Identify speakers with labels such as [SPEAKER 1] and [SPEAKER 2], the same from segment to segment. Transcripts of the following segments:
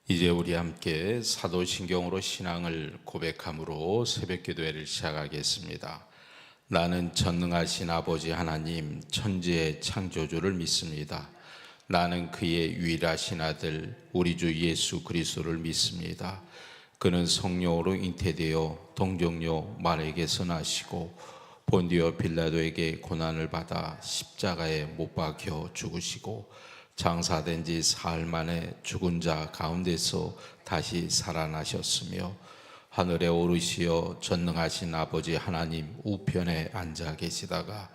[SPEAKER 1] 이제 우리 함께 사도신경으로 신앙을 고백함으로 새벽기도회를 시작하겠습니다. 나는 전능하신 아버지 하나님 천지의 창조주를 믿습니다. 나는 그의 유일하신 아들 우리 주 예수 그리스도를 믿습니다. 그는 성령으로 잉태되어 동정녀 마리아에게서 나시고 본디오 빌라도에게 고난을 받아 십자가에 못 박혀 죽으시고 장사된 지 사흘 만에 죽은 자 가운데서 다시 살아나셨으며 하늘에 오르시어 전능하신 아버지 하나님 우편에 앉아 계시다가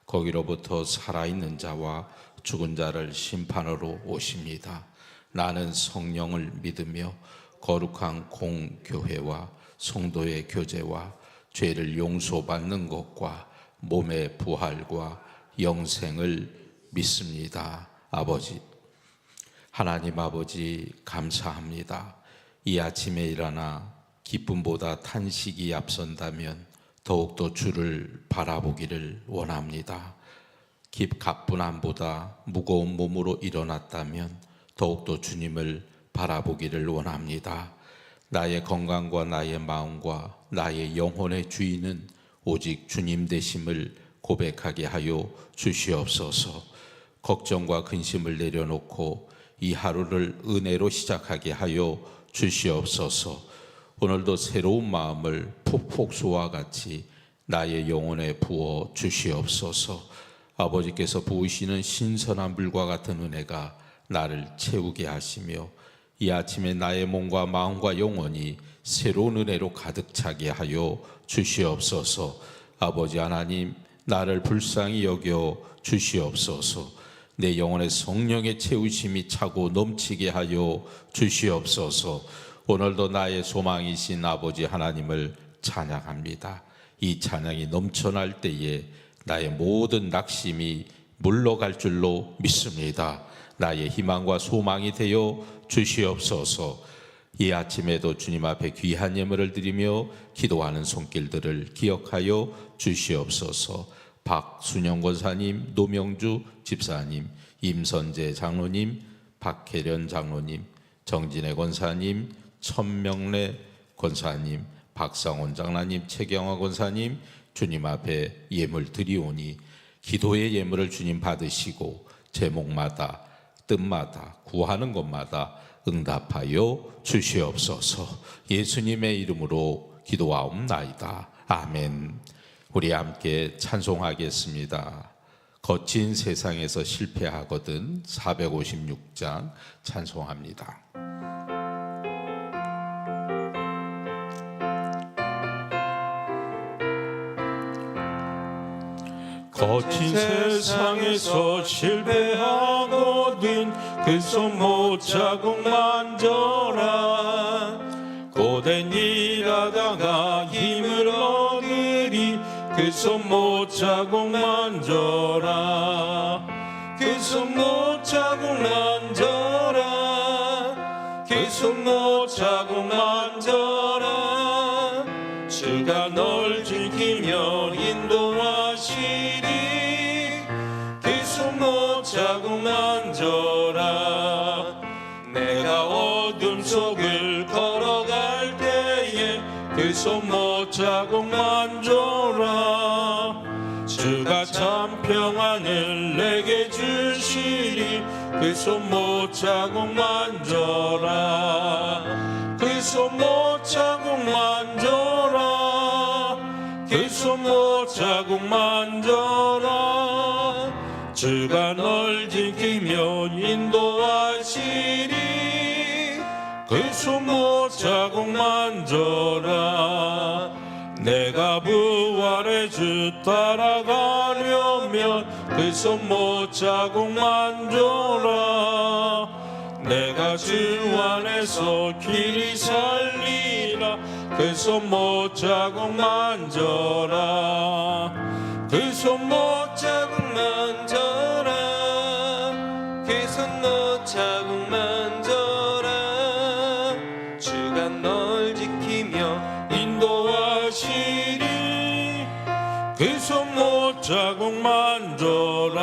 [SPEAKER 1] 거기로부터 살아있는 자와 죽은 자를 심판으로 오십니다. 나는 성령을 믿으며 거룩한 공교회와 성도의 교제와 죄를 용서받는 것과 몸의 부활과 영생을 믿습니다. 아버지, 하나님 아버지 감사합니다. 이 아침에 일어나 기쁨보다 탄식이 앞선다면 더욱더 주를 바라보기를 원합니다. 가뿐함보다 무거운 몸으로 일어났다면 더욱더 주님을 바라보기를 원합니다. 나의 건강과 나의 마음과 나의 영혼의 주인은 오직 주님 되심을 고백하게 하여 주시옵소서. 걱정과 근심을 내려놓고 이 하루를 은혜로 시작하게 하여 주시옵소서. 오늘도 새로운 마음을 폭포수와 같이 나의 영혼에 부어 주시옵소서. 아버지께서 부으시는 신선한 물과 같은 은혜가 나를 채우게 하시며 이 아침에 나의 몸과 마음과 영혼이 새로운 은혜로 가득 차게 하여 주시옵소서. 아버지 하나님, 나를 불쌍히 여겨 주시옵소서. 내 영혼의 성령의 채우심이 차고 넘치게 하여 주시옵소서. 오늘도 나의 소망이신 아버지 하나님을 찬양합니다. 이 찬양이 넘쳐날 때에 나의 모든 낙심이 물러갈 줄로 믿습니다. 나의 희망과 소망이 되어 주시옵소서. 이 아침에도 주님 앞에 귀한 예물을 드리며 기도하는 손길들을 기억하여 주시옵소서. 박순영 권사님, 노명주 집사님, 임선재 장로님, 박혜련 장로님, 정진애 권사님, 천명래 권사님, 박상원 장로님, 최경화 권사님, 주님 앞에 예물 드리오니 기도의 예물을 주님 받으시고 제목마다 뜻마다 구하는 것마다 응답하여 주시옵소서. 예수님의 이름으로 기도하옵나이다. 아멘. 우리 함께 찬송하겠습니다. 거친 세상에서 실패하거든 456장 찬송합니다.
[SPEAKER 2] 거친 세상에서 실패하거든 그 손못 자국 만져라. 고된 일하다가 힘을 얻으리 그 손못 자국 만져라. 그 손못 자국 만져라. 그 손못 자국 만져라. 주가 널 지키며 인도하시리. 그 손못 자국 만져라. 내가 어둠 속을 걸어갈 때에 그 손못 자국 만져라. 주가 참 평안을 내게 주시리. 그 손못 자국 만져라. 그 손못 자국 만져라. 그 손못 자국 만져라. 주가 널 지키며 인도하시리. 그 손못 자국 만져라. 내가 부활의 주 따라가려면 그 손못 자국 만져라. 내가 주 안에서 길이 살리라. 그 손못 자국 만져라. 그 손못 자국 만져라. 그 손못 자국 만져라. 주가 널 지키며 인도하시리. 그 손못 자국 만져라.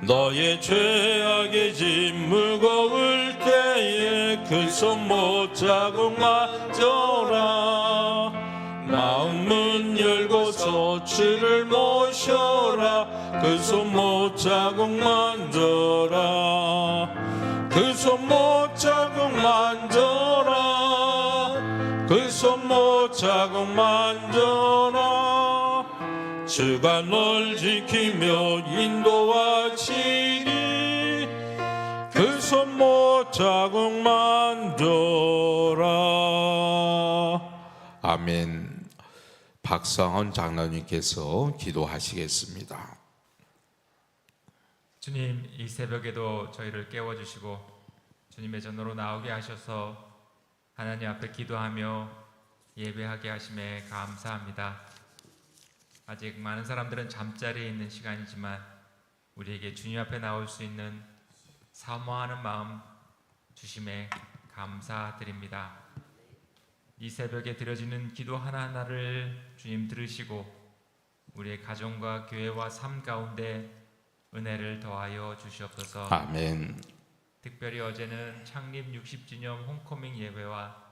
[SPEAKER 2] 너의 죄악의 짐 무거울 때에 그 손못 자국 만져라 마음은 열고서 주를 모셔라 그 손못 자국 만져라 그 손못 자국 만져라 그 손못 자국 만져라 주가 널 지키며 인도하시니 그 손못 자국 만져라.
[SPEAKER 1] 아멘. 박상원 장로님께서 기도하시겠습니다.
[SPEAKER 3] 주님, 이 새벽에도 저희를 깨워주시고 주님의 전으로 나오게 하셔서 하나님 앞에 기도하며 예배하게 하심에 감사합니다. 아직 많은 사람들은 잠자리에 있는 시간이지만 우리에게 주님 앞에 나올 수 있는 사모하는 마음 주심에 감사드립니다. 이 새벽에 드려지는 기도 하나하나를 주님 들으시고 우리의 가정과 교회와 삶 가운데 은혜를 더하여 주시옵소서.
[SPEAKER 1] 아멘.
[SPEAKER 3] 특별히 어제는 창립 60주년 홈커밍 예배와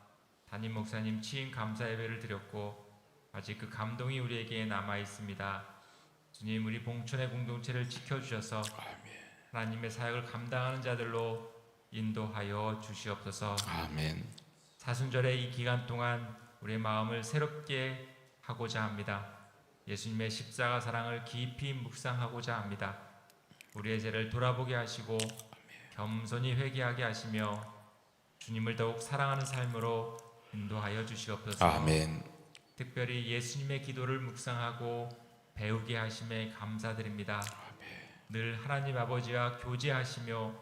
[SPEAKER 3] 담임 목사님 취임 감사 예배를 드렸고 아직 그 감동이 우리에게 남아 있습니다. 주님, 우리 봉천의 공동체를 지켜주셔서 하나님의 사역을 감당하는 자들로 인도하여 주시옵소서.
[SPEAKER 1] 아멘.
[SPEAKER 3] 사순절의 이 기간 동안 우리의 마음을 새롭게 하고자 합니다. 예수님의 십자가 사랑을 깊이 묵상하고자 합니다. 우리의 죄를 돌아보게 하시고 겸손히 회개하게 하시며 주님을 더욱 사랑하는 삶으로 인도하여 주시옵소서.
[SPEAKER 1] 아멘.
[SPEAKER 3] 특별히 예수님의 기도를 묵상하고 배우게 하심에 감사드립니다. 늘 하나님 아버지와 교제하시며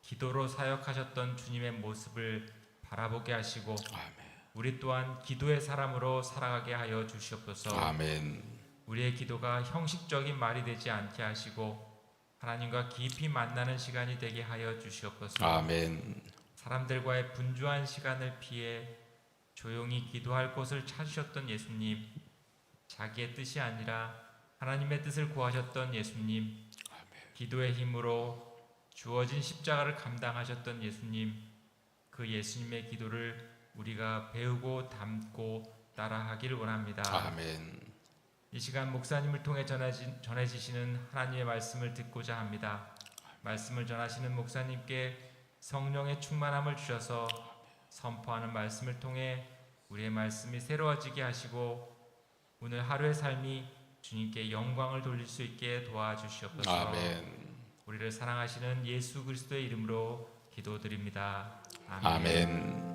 [SPEAKER 3] 기도로 사역하셨던 주님의 모습을 바라보게 하시고 우리 또한 기도의 사람으로 살아가게 하여 주시옵소서.
[SPEAKER 1] 아멘.
[SPEAKER 3] 우리의 기도가 형식적인 말이 되지 않게 하시고 하나님과 깊이 만나는 시간이 되게 하여 주시옵소서.
[SPEAKER 1] 아멘.
[SPEAKER 3] 사람들과의 분주한 시간을 피해 조용히 기도할 곳을 찾으셨던 예수님, 자기의 뜻이 아니라 하나님의 뜻을 구하셨던 예수님, 기도의 힘으로 주어진 십자가를 감당하셨던 예수님, 그 예수님의 기도를 우리가 배우고 담고 따라하기를 원합니다.
[SPEAKER 1] 아멘.
[SPEAKER 3] 이 시간 목사님을 통해 전해지시는 하나님의 말씀을 듣고자 합니다. 말씀을 전하시는 목사님께 성령의 충만함을 주셔서 선포하는 말씀을 통해 우리의 말씀이 새로워지게 하시고 오늘 하루의 삶이 주님께 영광을 돌릴 수 있게 도와주시옵소서.
[SPEAKER 1] 아멘.
[SPEAKER 3] 우리를 사랑하시는 예수 그리스도의 이름으로 기도드립니다. 아멘.
[SPEAKER 1] 아멘.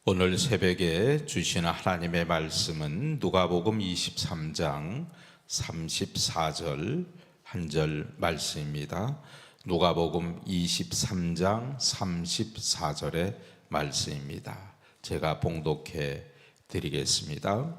[SPEAKER 1] 오늘 새벽에 주신 하나님의 말씀은 누가복음 23장 34절 한 절 말씀입니다. 누가복음 23장 34절의 말씀입니다. 제가 봉독해 드리겠습니다.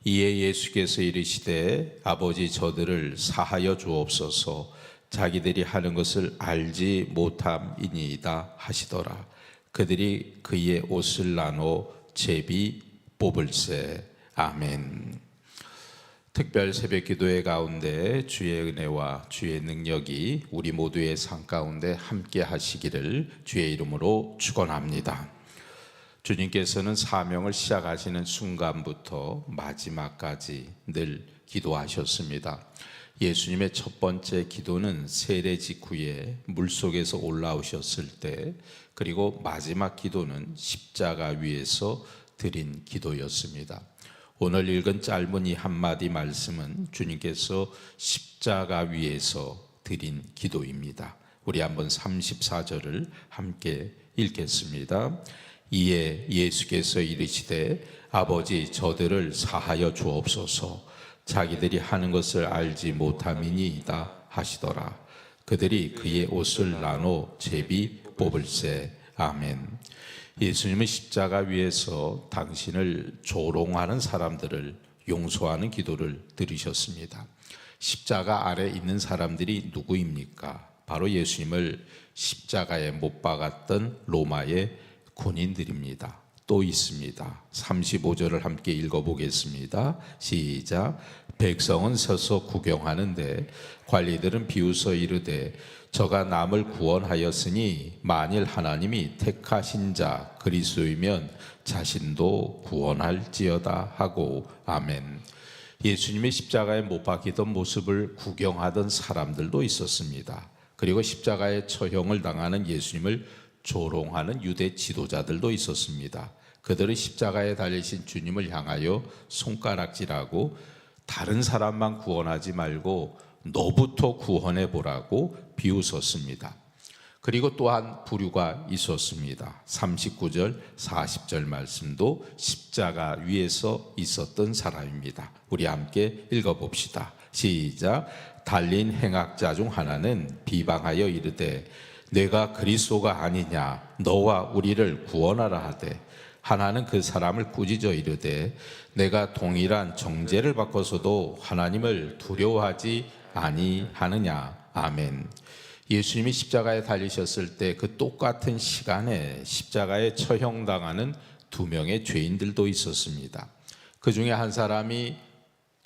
[SPEAKER 1] 이에 예수께서 이르시되 아버지 저들을 사하여 주옵소서 자기들이 하는 것을 알지 못함이니이다 하시더라. 그들이 그의 옷을 나눠 제비 뽑을세. 아멘. 특별 새벽 기도회 가운데 주의 은혜와 주의 능력이 우리 모두의 삶 가운데 함께 하시기를 주의 이름으로 축원합니다. 주님께서는 사명을 시작하시는 순간부터 마지막까지 늘 기도하셨습니다. 예수님의 첫 번째 기도는 세례 직후에 물속에서 올라오셨을 때, 그리고 마지막 기도는 십자가 위에서 드린 기도였습니다. 오늘 읽은 짧은 이 한마디 말씀은 주님께서 십자가 위에서 드린 기도입니다. 우리 한번 34절을 함께 읽겠습니다. 이에 예수께서 이르시되 아버지 저들을 사하여 주옵소서 자기들이 하는 것을 알지 못함이니이다 하시더라. 그들이 그의 옷을 나눠 제비 뽑을세. 아멘. 예수님은 십자가 위에서 당신을 조롱하는 사람들을 용서하는 기도를 드리셨습니다. 십자가 아래 있는 사람들이 누구입니까? 바로 예수님을 십자가에 못 박았던 로마의 군인들입니다. 또 있습니다. 35절을 함께 읽어보겠습니다. 시작. 백성은 서서 구경하는데 관리들은 비웃어 이르되 저가 남을 구원하였으니 만일 하나님이 택하신 자 그리스도이면 자신도 구원할지어다 하고 아멘. 예수님의 십자가에 못 박히던 모습을 구경하던 사람들도 있었습니다. 그리고 십자가의 처형을 당하는 예수님을 조롱하는 유대 지도자들도 있었습니다. 그들은 십자가에 달리신 주님을 향하여 손가락질하고 다른 사람만 구원하지 말고 너부터 구원해 보라고 비웃었습니다. 그리고 또한 부류가 있었습니다. 39절, 40절 말씀도 십자가 위에서 있었던 사람입니다. 우리 함께 읽어봅시다. 시작. 달린 행악자 중 하나는 비방하여 이르되 내가 그리스도가 아니냐 너와 우리를 구원하라 하되 하나는 그 사람을 꾸짖어 이르되 내가 동일한 정죄를 받고서도 하나님을 두려워하지 아니하느냐. 아멘. 예수님이 십자가에 달리셨을 때 그 똑같은 시간에 십자가에 처형당하는 두 명의 죄인들도 있었습니다. 그 중에 한 사람이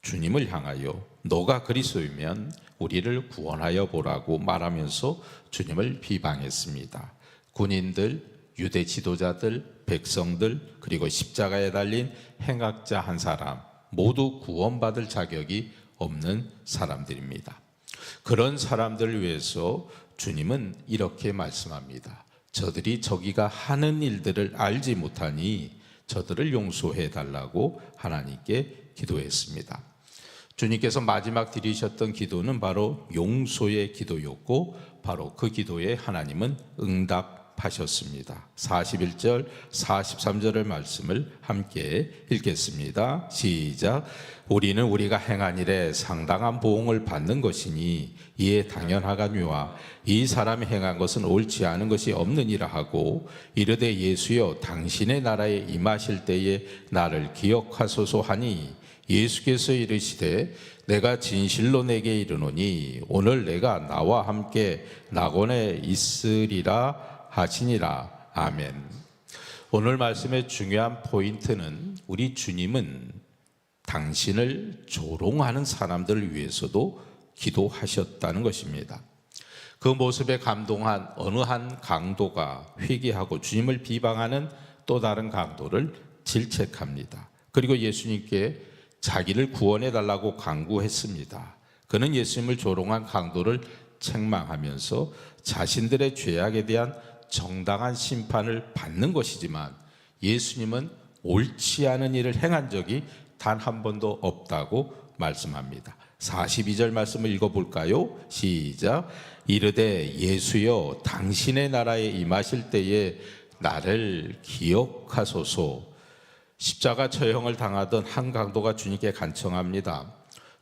[SPEAKER 1] 주님을 향하여 너가 그리스도이면 우리를 구원하여 보라고 말하면서 주님을 비방했습니다. 군인들, 유대 지도자들, 백성들, 그리고 십자가에 달린 행악자 한 사람 모두 구원받을 자격이 없는 사람들입니다. 그런 사람들을 위해서 주님은 이렇게 말씀합니다. 저들이 저기가 하는 일들을 알지 못하니 저들을 용서해 달라고 하나님께 기도했습니다. 주님께서 마지막 드리셨던 기도는 바로 용서의 기도였고 바로 그 기도에 하나님은 응답하셨습니다. 41절, 43절의 말씀을 함께 읽겠습니다. 시작. 우리는 우리가 행한 일에 상당한 보응을 받는 것이니 이에 당연하거니와 이 사람이 행한 것은 옳지 않은 것이 없느니라 하고 이르되 예수여 당신의 나라에 임하실 때에 나를 기억하소서 하니 예수께서 이르시되 내가 진실로 내게 이르노니 오늘 내가 나와 함께 낙원에 있으리라 하시니라. 아멘. 오늘 말씀의 중요한 포인트는 우리 주님은 당신을 조롱하는 사람들을 위해서도 기도하셨다는 것입니다. 그 모습에 감동한 어느 한 강도가 회개하고 주님을 비방하는 또 다른 강도를 질책합니다. 그리고 예수님께 자기를 구원해 달라고 간구했습니다. 그는 예수님을 조롱한 강도를 책망하면서 자신들의 죄악에 대한 정당한 심판을 받는 것이지만 예수님은 옳지 않은 일을 행한 적이 단 한 번도 없다고 말씀합니다. 42절 말씀을 읽어볼까요? 시작. 이르되 예수여 당신의 나라에 임하실 때에 나를 기억하소서. 십자가 처형을 당하던 한 강도가 주님께 간청합니다.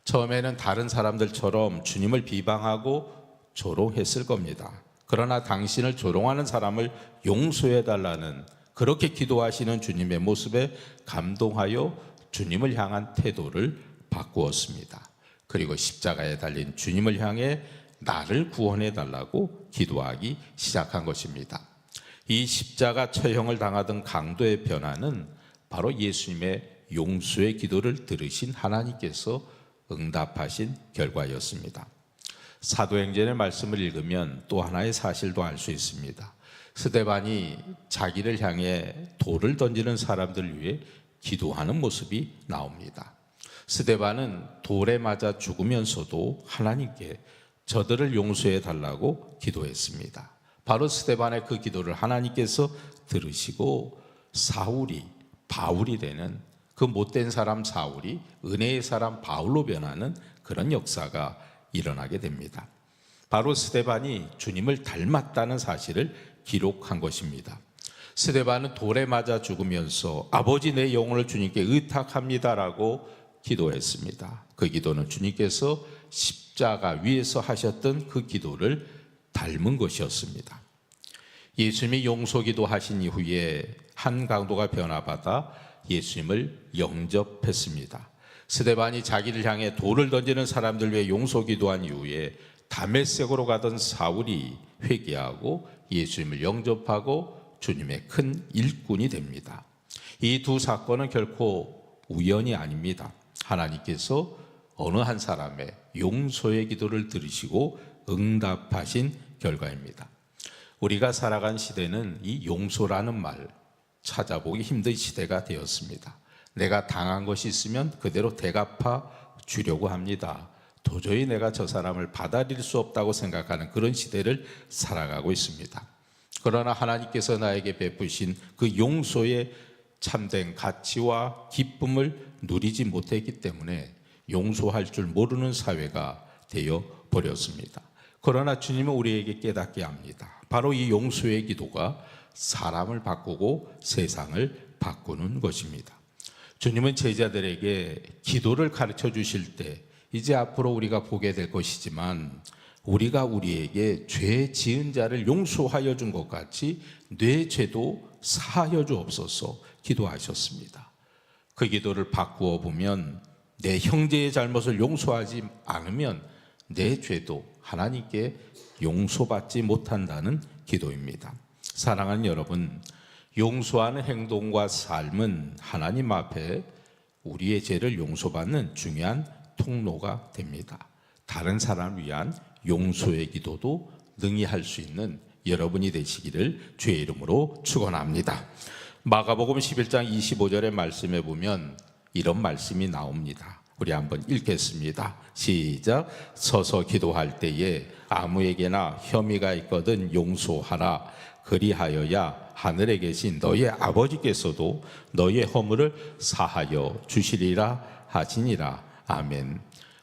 [SPEAKER 1] 처음에는 다른 사람들처럼 주님을 비방하고 조롱했을 겁니다. 그러나 당신을 조롱하는 사람을 용서해달라는 그렇게 기도하시는 주님의 모습에 감동하여 주님을 향한 태도를 바꾸었습니다. 그리고 십자가에 달린 주님을 향해 나를 구원해달라고 기도하기 시작한 것입니다. 이 십자가 처형을 당하던 강도의 변화는 바로 예수님의 용서의 기도를 들으신 하나님께서 응답하신 결과였습니다. 사도행전의 말씀을 읽으면 또 하나의 사실도 알 수 있습니다. 스데반이 자기를 향해 돌을 던지는 사람들을 위해 기도하는 모습이 나옵니다. 스데반은 돌에 맞아 죽으면서도 하나님께 저들을 용서해 달라고 기도했습니다. 바로 스데반의 그 기도를 하나님께서 들으시고 바울이 되는 그 못된 사람 사울이 은혜의 사람 바울로 변하는 그런 역사가 일어나게 됩니다. 바로 스데반이 주님을 닮았다는 사실을 기록한 것입니다. 스데반은 돌에 맞아 죽으면서 아버지 내 영혼을 주님께 의탁합니다라고 기도했습니다. 그 기도는 주님께서 십자가 위에서 하셨던 그 기도를 닮은 것이었습니다. 예수님이 용서기도 하신 이후에 한 강도가 변화받아 예수님을 영접했습니다. 스데반이 자기를 향해 돌을 던지는 사람들 위해 용서기도한 이후에 다메섹으로 가던 사울이 회개하고 예수님을 영접하고 주님의 큰 일꾼이 됩니다. 이 두 사건은 결코 우연이 아닙니다. 하나님께서 어느 한 사람의 용서의 기도를 들으시고 응답하신 결과입니다. 우리가 살아간 시대는 이 용서라는 말 찾아보기 힘든 시대가 되었습니다. 내가 당한 것이 있으면 그대로 대갚아 주려고 합니다. 도저히 내가 저 사람을 받아들일 수 없다고 생각하는 그런 시대를 살아가고 있습니다. 그러나 하나님께서 나에게 베푸신 그 용서의 참된 가치와 기쁨을 누리지 못했기 때문에 용서할 줄 모르는 사회가 되어 버렸습니다. 그러나 주님은 우리에게 깨닫게 합니다. 바로 이 용서의 기도가 사람을 바꾸고 세상을 바꾸는 것입니다. 주님은 제자들에게 기도를 가르쳐 주실 때 이제 앞으로 우리가 보게 될 것이지만 우리가 우리에게 죄 지은 자를 용서하여 준 것 같이 내 죄도 사하여 주옵소서 기도하셨습니다. 그 기도를 바꾸어 보면 내 형제의 잘못을 용서하지 않으면 내 죄도 하나님께 용서받지 못한다는 기도입니다. 사랑하는 여러분, 용서하는 행동과 삶은 하나님 앞에 우리의 죄를 용서받는 중요한 통로가 됩니다. 다른 사람을 위한 용서의 기도도 능히 할 수 있는 여러분이 되시기를 주의 이름으로 축원합니다. 마가복음 11장 25절의 말씀에 보면 이런 말씀이 나옵니다. 우리 한번 읽겠습니다. 시작. 서서 기도할 때에 아무에게나 혐의가 있거든 용서하라. 그리하여야 하늘에 계신 너희 아버지께서도 너희 허물을 사하여 주시리라 하시니라. 아멘.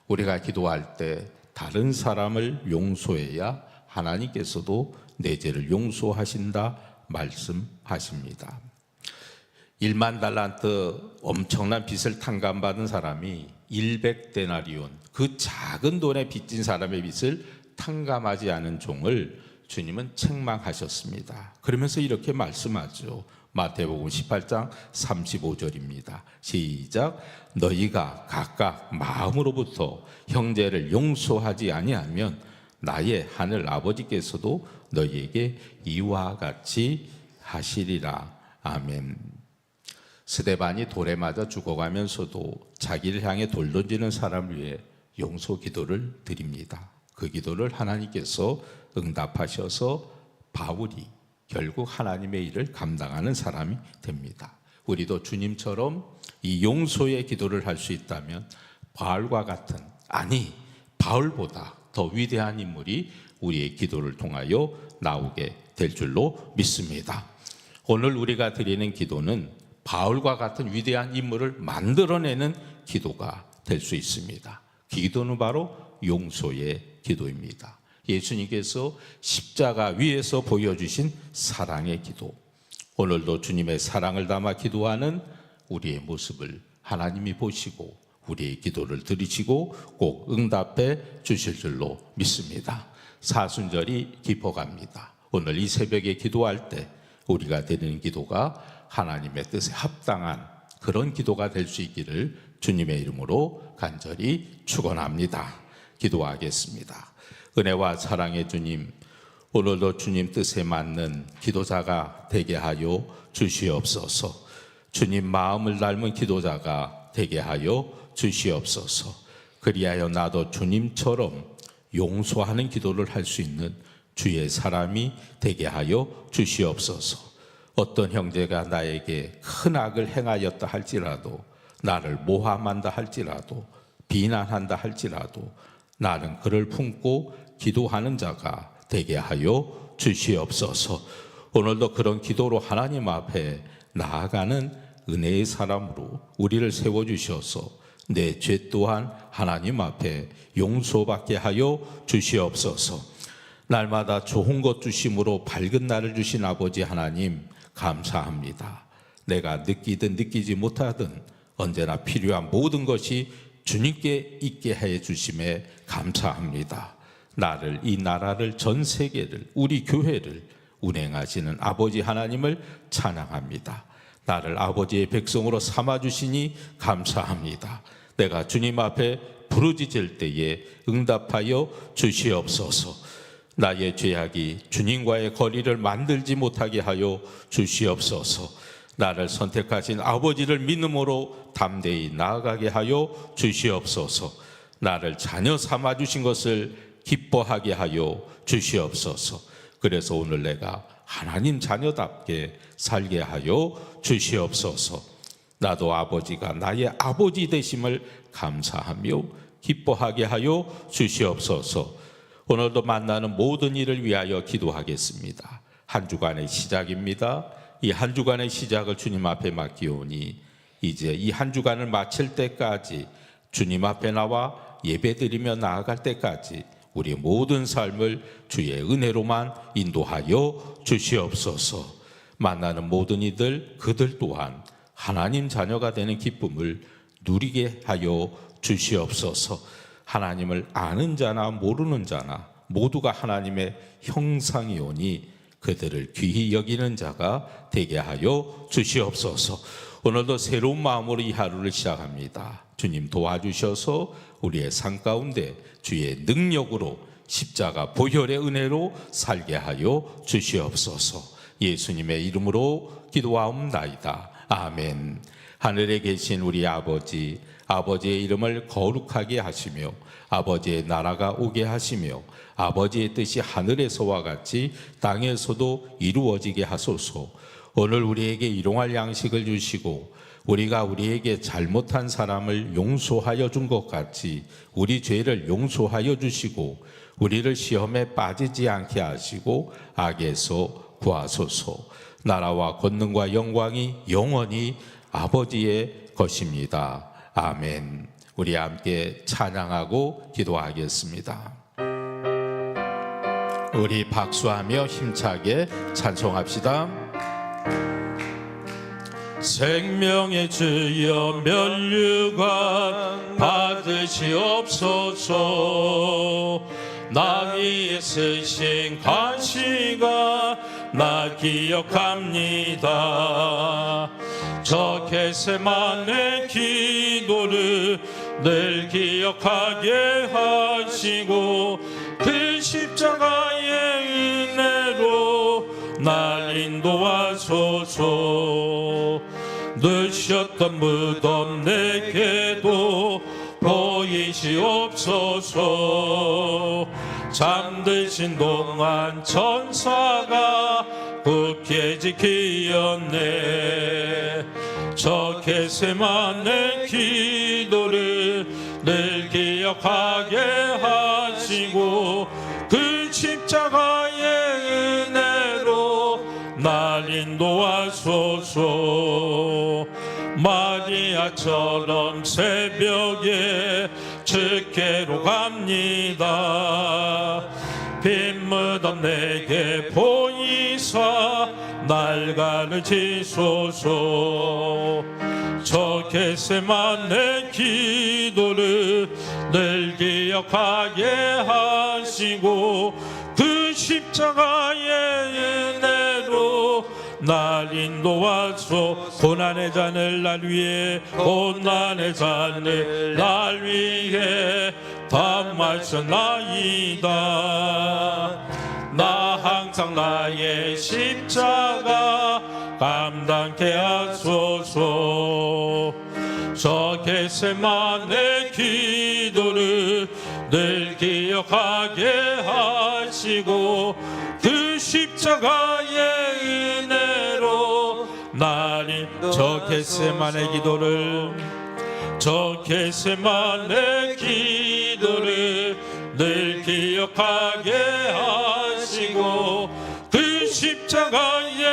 [SPEAKER 1] 우리가 기도할 때 다른 사람을 용서해야 하나님께서도 내 죄를 용서하신다 말씀하십니다. 1만 달란트 엄청난 빚을 탕감받은 사람이 100데나리온 그 작은 돈에 빚진 사람의 빚을 탕감하지 않은 종을 주님은 책망하셨습니다. 그러면서 이렇게 말씀하죠. 마태복음 18장 35절입니다. 시작. 너희가 각각 마음으로부터 형제를 용서하지 아니하면 나의 하늘 아버지께서도 너희에게 이와 같이 하시리라. 아멘. 스데반이 돌에 맞아 죽어가면서도 자기를 향해 돌 던지는 사람을 위해 용서 기도를 드립니다. 그 기도를 하나님께서 응답하셔서 바울이 결국 하나님의 일을 감당하는 사람이 됩니다. 우리도 주님처럼 이 용서의 기도를 할 수 있다면 바울과 같은, 아니 바울보다 더 위대한 인물이 우리의 기도를 통하여 나오게 될 줄로 믿습니다. 오늘 우리가 드리는 기도는 바울과 같은 위대한 인물을 만들어내는 기도가 될 수 있습니다. 기도는 바로 용서의 기도입니다. 예수님께서 십자가 위에서 보여주신 사랑의 기도, 오늘도 주님의 사랑을 담아 기도하는 우리의 모습을 하나님이 보시고 우리의 기도를 들으시고 꼭 응답해 주실 줄로 믿습니다. 사순절이 깊어갑니다. 오늘 이 새벽에 기도할 때 우리가 드리는 기도가 하나님의 뜻에 합당한 그런 기도가 될 수 있기를 주님의 이름으로 간절히 축원합니다. 기도하겠습니다. 은혜와 사랑의 주님, 오늘도 주님 뜻에 맞는 기도자가 되게 하여 주시옵소서. 주님 마음을 닮은 기도자가 되게 하여 주시옵소서. 그리하여 나도 주님처럼 용서하는 기도를 할 수 있는 주의 사람이 되게 하여 주시옵소서. 어떤 형제가 나에게 큰 악을 행하였다 할지라도, 나를 모함한다 할지라도, 비난한다 할지라도 나는 그를 품고 기도하는 자가 되게 하여 주시옵소서. 오늘도 그런 기도로 하나님 앞에 나아가는 은혜의 사람으로 우리를 세워주셔서 내 죄 또한 하나님 앞에 용서받게 하여 주시옵소서. 날마다 좋은 것 주심으로 밝은 날을 주신 아버지 하나님 감사합니다. 내가 느끼든 느끼지 못하든 언제나 필요한 모든 것이 주님께 있게 해 주심에 감사합니다. 나를, 이 나라를, 전 세계를, 우리 교회를 운행하시는 아버지 하나님을 찬양합니다. 나를 아버지의 백성으로 삼아주시니 감사합니다. 내가 주님 앞에 부르짖을 때에 응답하여 주시옵소서. 나의 죄악이 주님과의 거리를 만들지 못하게 하여 주시옵소서. 나를 선택하신 아버지를 믿음으로 담대히 나아가게 하여 주시옵소서. 나를 자녀 삼아 주신 것을 기뻐하게 하여 주시옵소서. 그래서 오늘 내가 하나님 자녀답게 살게 하여 주시옵소서. 나도 아버지가 나의 아버지 되심을 감사하며 기뻐하게 하여 주시옵소서. 오늘도 만나는 모든 일을 위하여 기도하겠습니다. 한 주간의 시작입니다. 이 한 주간의 시작을 주님 앞에 맡기오니 이제 이 한 주간을 마칠 때까지 주님 앞에 나와 예배드리며 나아갈 때까지 우리 모든 삶을 주의 은혜로만 인도하여 주시옵소서. 만나는 모든 이들 그들 또한 하나님 자녀가 되는 기쁨을 누리게 하여 주시옵소서. 하나님을 아는 자나 모르는 자나 모두가 하나님의 형상이오니 그들을 귀히 여기는 자가 되게 하여 주시옵소서. 오늘도 새로운 마음으로 이 하루를 시작합니다. 주님 도와주셔서 우리의 삶 가운데 주의 능력으로 십자가 보혈의 은혜로 살게 하여 주시옵소서. 예수님의 이름으로 기도하옵나이다. 아멘. 하늘에 계신 우리 아버지, 아버지의 이름을 거룩하게 하시며 아버지의 나라가 오게 하시며 아버지의 뜻이 하늘에서와 같이 땅에서도 이루어지게 하소서. 오늘 우리에게 일용할 양식을 주시고 우리가 우리에게 잘못한 사람을 용서하여 준 것 같이 우리 죄를 용서하여 주시고 우리를 시험에 빠지지 않게 하시고 악에서 구하소서. 나라와 권능과 영광이 영원히 아버지의 것입니다. 아멘. 우리 함께 찬양하고 기도하겠습니다. 우리 박수하며 힘차게 찬송합시다.
[SPEAKER 2] 생명의 주여 면류관 받으시옵소서. 나 위에 쓰신 관시가 나 기억합니다. 저 겟세마네 기도를 늘 기억하게 하시고 그 십자가의 은혜로 날 인도하소서. 늦었던 무덤 내게도 보이시옵소서. 잠드신 동안 천사가 굳게 지키었네. 저 겟세마네 기도를 늘 기억하게 하시고 그 십자가의 은혜로 날 인도하소서. 마리아처럼 새벽에 주께로 갑니다. 빈 무덤 내게 보이사 날 가르치소서. 저 겟세마네 기도를 늘 기억하게 하시고 그 십자가의 은혜로 날 인도하소. 고난의 잔을 날 위해 고난의 잔을 날 위해 다 마셨나이다. 나 항상 나의 십자가 감당케 하소서. 저 겟세마네 기도를 늘 기억하게 하시고 그 십자가의 은혜로 나를 저 겟세마네 기도를 저 겟세마네 기도를 늘 기억하게 하시고 그 십자가의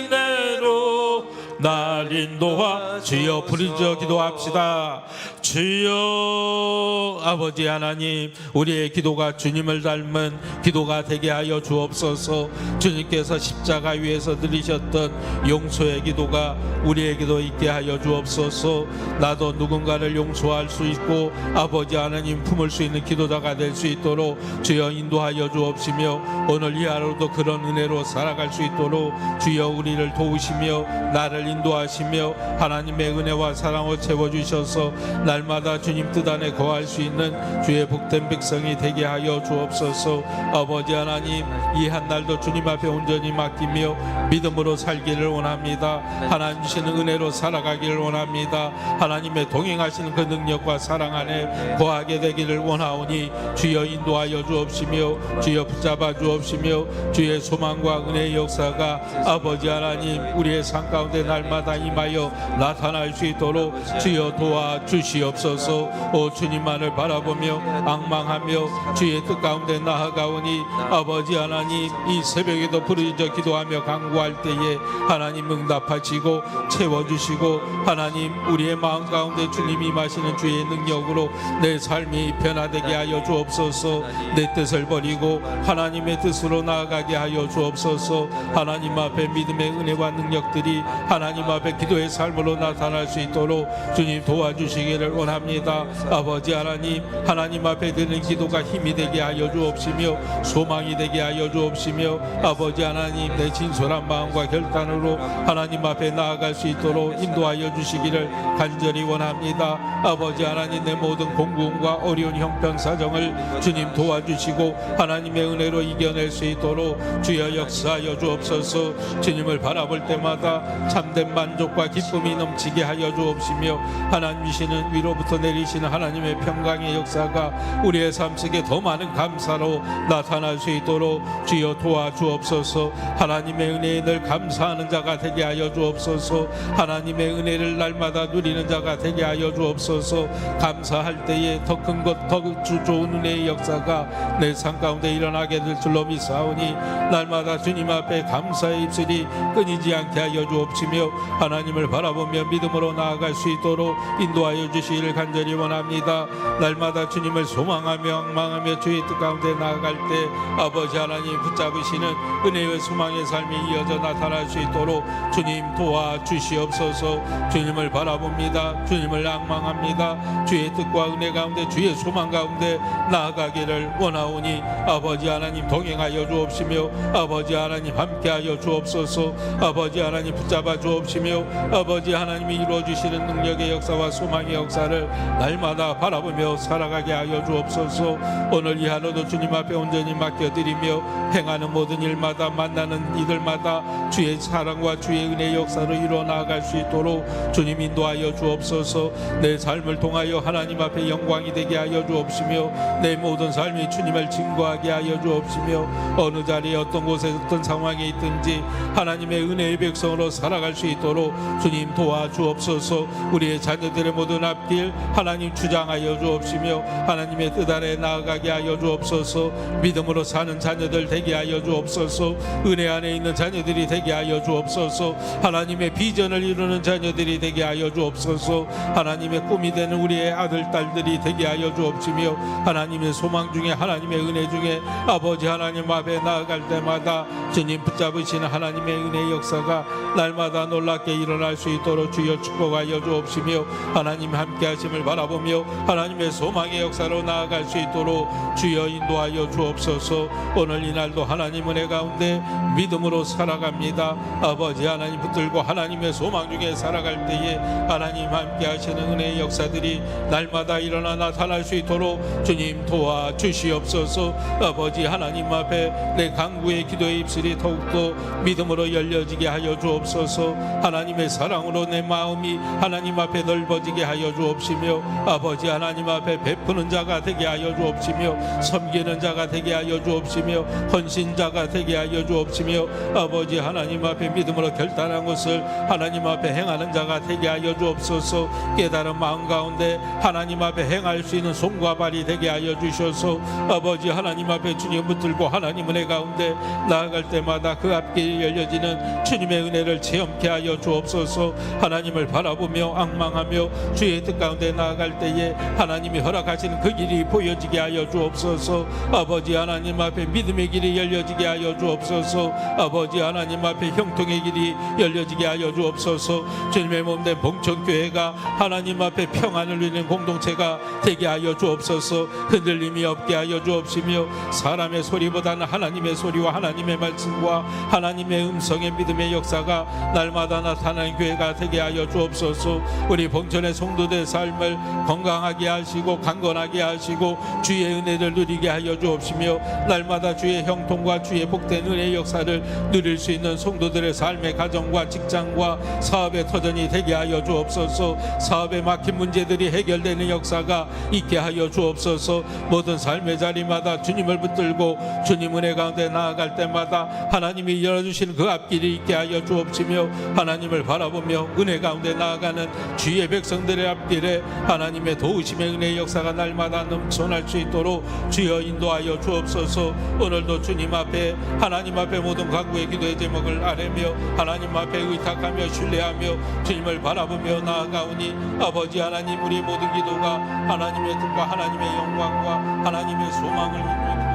[SPEAKER 2] 은혜로 날 인도하. 주여 부르짖어 기도합시다. 주여 아버지 하나님, 우리의 기도가 주님을 닮은 기도가 되게 하여 주옵소서. 주님께서 십자가 위에서 드리셨던 용서의 기도가 우리에게도 있게 하여 주옵소서. 나도 누군가를 용서할 수 있고 아버지 하나님 품을 수 있는 기도자가 될 수 있도록 주여 인도하여 주옵시며 오늘 이 하루도 그런 은혜로 살아갈 수 있도록 주여 우리를 도우시며 나를 인도하시며 주시며 하나님의 은혜와 사랑으로 채워주셔서 날마다 주님 뜻 안에 거할 수 있는 주의 복된 백성이 되게 하여 주옵소서. 아버지 하나님, 이 한날도 주님 앞에 온전히 맡기며 믿음으로 살기를 원합니다. 하나님 주시는 은혜로 살아가기를 원합니다. 하나님의 동행하시는 그 능력과 사랑 안에 거하게 되기를 원하오니 주여 인도하여 주옵시며 주여 붙잡아 주옵시며 주의 소망과 은혜의 역사가 아버지 하나님 우리의 삶 가운데 날마다 임하여 나타날 수 있도록 주여 도와주시옵소서. 오 주님만을 바라보며 앙망하며 주의 뜻 가운데 나아가오니 아버지 하나님, 이 새벽에도 부르짖어 기도하며 간구할 때에 하나님 응답하시고 채워주시고 하나님 우리의 마음 가운데 주님이 임하시는 주의 능력으로 내 삶이 변화되게 하여 주옵소서. 내 뜻을 버리고 하나님의 뜻으로 나아가게 하여 주옵소서. 하나님 앞에 믿음의 은혜와 능력들이 하나님 앞에 기도의 삶으로 나타날 수 있도록 주님 도와주시기를 원합니다. 아버지 하나님, 하나님 앞에 드는 기도가 힘이 되게 하여 주옵시며 소망이 되게 하여 주옵시며 아버지 하나님, 내 진솔한 마음과 결단으로 하나님 앞에 나아갈 수 있도록 인도하여 주시기를 간절히 원합니다. 아버지 하나님, 내 모든 공고음과 어려운 형편사정을 주님 도와주시고 하나님의 은혜로 이겨낼 수 있도록 주여 역사하여 주옵소서. 주님을 바라볼 때마다 참된 만족과 기쁨이 넘치게 하여 주옵시며 하나님이시는 위로부터 내리시는 하나님의 평강의 역사가 우리의 삶 속에 더 많은 감사로 나타날 수 있도록 주여 도와주옵소서. 하나님의 은혜에 늘 감사하는 자가 되게 하여 주옵소서. 하나님의 은혜를 날마다 누리는 자가 되게 하여 주옵소서. 감사할 때에 더 큰 것, 더 좋은 은혜의 역사가 내 삶 가운데 일어나게 될 줄로 믿사오니 날마다 주님 앞에 감사의 입술이 끊이지 않게 하여 주옵시며 하나님을 바라보며 믿음으로 나아갈 수 있도록 인도하여 주시기를 간절히 원합니다. 날마다 주님을 소망하며 앙망하며 주의 뜻 가운데 나아갈 때 아버지 하나님 붙잡으시는 은혜의 소망의 삶이 이어져 나타날 수 있도록 주님 도와주시옵소서. 주님을 바라봅니다. 주님을 앙망합니다. 주의 뜻과 은혜 가운데 주의 소망 가운데 나아가기를 원하오니 아버지 하나님 동행하여 주옵시며 아버지 하나님 함께하여 주옵소서. 아버지 하나님 붙잡아 주옵시며 아버지 하나님이 이루어주시는 능력의 역사와 소망의 역사를 날마다 바라보며 살아가게 하여 주옵소서. 오늘 이 하루도 주님 앞에 온전히 맡겨드리며 행하는 모든 일마다 만나는 이들마다 주의 사랑과 주의 은혜의 역사로 이루어 나아갈 수 있도록 주님 인도하여 주옵소서. 내 삶을 통하여 하나님 앞에 영광이 되게 하여 주옵시며 내 모든 삶이 주님을 증거하게 하여 주옵시며 어느 자리에 어떤 곳에 어떤 상황에 있든지 하나님의 은혜의 백성으로 살아갈 수 있도록 주님 도와주옵소서. 우리의 자녀들의 모든 앞길 하나님 주장하여 주옵시며 하나님의 뜻 아래 나아가게 하여 주옵소서. 믿음으로 사는 자녀들 되게 하여 주옵소서. 은혜 안에 있는 자녀들이 되게 하여 주옵소서. 하나님의 비전을 이루는 자녀들이 되게 하여 주옵소서. 하나님의 꿈이 되는 우리의 아들 딸들이 되게 하여 주옵시며 하나님의 소망 중에 하나님의 은혜 중에 아버지 하나님 앞에 나아갈 때마다 주님 붙잡으시는 하나님의 은혜의 역사가 날마다 놀랍게 일어날 수 있도록 주여 축복하여 주옵시며 하나님 함께 하심을 바라보며 하나님의 소망의 역사로 나아갈 수 있도록 주여 인도하여 주옵소서. 오늘 이날도 하나님 은혜 가운데 믿음으로 살아갑니다. 아버지 하나님 붙들고 하나님의 소망 중에 살아갈 때에 하나님 함께 하시는 은혜의 역사들이 날마다 일어나 나타날 수 있도록 주님 도와주시옵소서. 아버지 하나님 앞에 내 간구의 기도의 입술이 더욱더 믿음으로 열려지게 하여 주옵소서. 하나님의 사랑으로 내 마음이 하나님 앞에 넓어지게 하여 주옵시며 아버지 하나님 앞에 베푸는 자가 되게 하여 주옵시며 섬기는 자가 되게 하여 주옵시며 헌신자가 되게 하여 주옵시며 아버지 하나님 앞에 믿음으로 결단한 것을 하나님 앞에 행하는 자가 되게 하여 주옵소서. 깨달은 마음 가운데 하나님 앞에 행할 수 있는 손과 발이 되게 하여 주셔서 아버지 하나님 앞에 주님 붙들고 하나님 은혜 가운데 나아갈 때마다 그 앞길이 열려지는 주님의 은혜를 체험케 하여 주옵소서. 하나님을 바라보며 앙망하며 주의 뜻 가운데 나아갈 때에 하나님이 허락하시는 그 길이 보여지게 하여 주옵소서. 아버지 하나님 앞에 믿음의 길이 열려지게 하여 주옵소서. 아버지 하나님 앞에 형통의 길이 열려지게 하여 주옵소서. 주님의 몸된 봉천교회가 하나님 앞에 평안을 누리는 공동체가 되게 하여 주옵소서. 흔들림이 없게 하여 주옵시며 사람의 소리보다는 하나님의 소리와 하나님의 말씀과 하나님의 음성의 믿음의 역사가 날마다 나타날 하나님 교회가 되게 하여 주옵소서. 우리 봉천의 성도들 삶을 건강하게 하시고 강건하게 하시고 주의 은혜를 누리게 하여 주옵시며 날마다 주의 형통과 주의 복된 은혜의 역사를 누릴 수 있는 성도들의 삶의 가정과 직장과 사업의 터전이 되게 하여 주옵소서. 사업에 막힌 문제들이 해결되는 역사가 있게 하여 주옵소서. 모든 삶의 자리마다 주님을 붙들고 주님 은혜 가운데 나아갈 때마다 하나님이 열어주시는 그 앞길이 있게 하여 주옵시며 하나님을 바라보며 은혜 가운데 나아가는 주의 백성들의 앞길에 하나님의 도우심의 은혜의 역사가 날마다 넘쳐날 수 있도록 주여 인도하여 주옵소서. 오늘도 주님 앞에 하나님 앞에 모든 간구의 기도의 제목을 아뢰며 하나님 앞에 의탁하며 신뢰하며 주님을 바라보며 나아가오니 아버지 하나님, 우리 모든 기도가 하나님의 뜻과 하나님의 영광과 하나님의 소망을 이루게